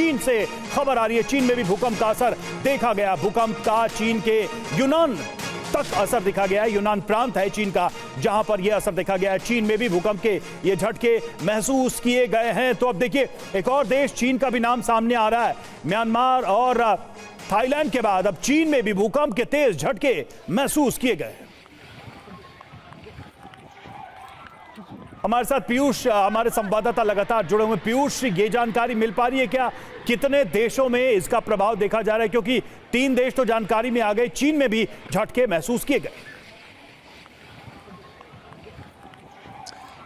चीन से खबर आ रही है, चीन में भी भूकंप का असर देखा गया। भूकंप का चीन के यूनान तक असर दिखा गया है। यूनान प्रांत है चीन का, जहां पर यह असर देखा गया है। चीन में भी भूकंप के ये झटके महसूस किए गए हैं। तो अब देखिए, एक और देश चीन का भी नाम सामने आ रहा है। म्यांमार और थाईलैंड के बाद अब चीन में भी भूकंप के तेज झटके महसूस किए गए। हमारे साथ पीयूष, हमारे संवाददाता लगातार जुड़े हुए। पीयूष, ये जानकारी मिल पा रही है क्या, कितने देशों में इसका प्रभाव देखा जा रहा है? क्योंकि 3 देश तो जानकारी में आ गए, चीन में भी झटके महसूस किए गए।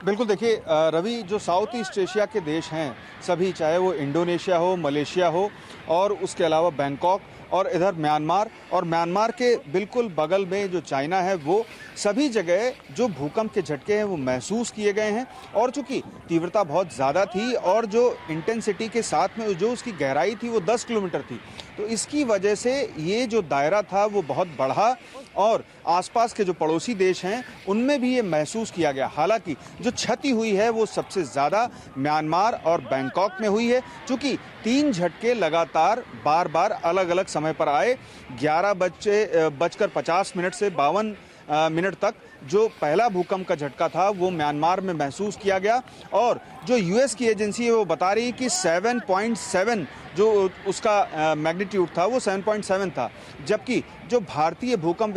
बिल्कुल, देखिए रवि, जो साउथ ईस्ट एशिया के देश हैं सभी, चाहे वो इंडोनेशिया हो, मलेशिया हो और उसके अलावा बैंकॉक और इधर म्यांमार, और म्यांमार के बिल्कुल बगल में जो चाइना है, वो सभी जगह जो भूकंप के झटके हैं वो महसूस किए गए हैं। और चूंकि तीव्रता बहुत ज़्यादा थी और जो इंटेंसिटी के साथ में जो उसकी गहराई थी वो 10 किलोमीटर थी, तो इसकी वजह से ये जो दायरा था वो बहुत बढ़ा और आसपास के जो पड़ोसी देश हैं उनमें भी ये महसूस किया गया। हालांकि जो क्षति हुई है वो सबसे ज़्यादा म्यांमार और बैंकॉक में हुई है, क्योंकि 3 झटके लगातार बार बार अलग अलग समय पर आए। 11:50 से 52 मिनट तक जो पहला भूकंप का झटका था वो म्यांमार में महसूस किया गया, और जो यूएस की एजेंसी है वो बता रही है कि 7.7 जो उसका मैग्नीट्यूड था वो 7.7 था, जबकि जो भारतीय भूकंप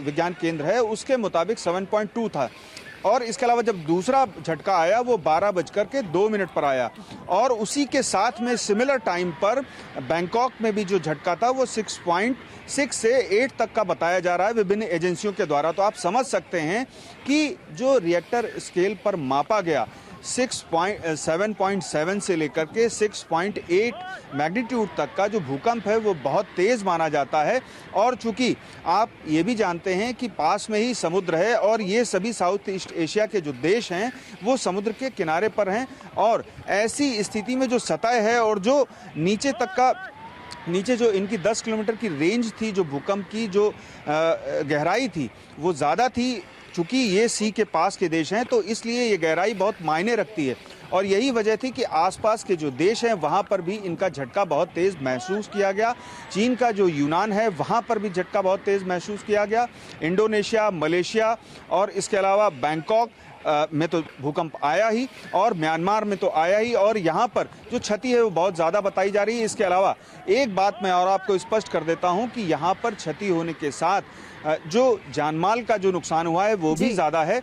विज्ञान केंद्र है उसके मुताबिक 7.2 था। और इसके अलावा जब दूसरा झटका आया वो 12:02 पर आया, और उसी के साथ में सिमिलर टाइम पर बैंकॉक में भी जो झटका था वो 6.6 से 8 तक का बताया जा रहा है विभिन्न एजेंसियों के द्वारा। तो आप समझ सकते हैं कि जो रिएक्टर स्केल पर मापा गया 7.7 से लेकर के 6.8 मैग्नीट्यूड तक का जो भूकंप है वो बहुत तेज़ माना जाता है। और चूंकि आप ये भी जानते हैं कि पास में ही समुद्र है और ये सभी साउथ ईस्ट एशिया के जो देश हैं वो समुद्र के किनारे पर हैं, और ऐसी स्थिति में जो सतह है और जो नीचे जो इनकी 10 किलोमीटर की रेंज थी, जो भूकंप की जो गहराई थी वो ज़्यादा थी। चूंकि ये सी के पास के देश हैं तो इसलिए ये गहराई बहुत मायने रखती है, और यही वजह थी कि आसपास के जो देश हैं वहाँ पर भी इनका झटका बहुत तेज़ महसूस किया गया। चीन का जो यूनान है वहाँ पर भी झटका बहुत तेज़ महसूस किया गया। इंडोनेशिया, मलेशिया और इसके अलावा बैंकॉक में तो भूकंप आया ही, और म्यांमार में तो आया ही, और यहाँ पर जो क्षति है वो बहुत ज़्यादा बताई जा रही है। इसके अलावा एक बात मैं और आपको स्पष्ट कर देता हूँ कि यहाँ पर क्षति होने के साथ जो जानमाल का जो नुकसान हुआ है वो भी ज़्यादा है।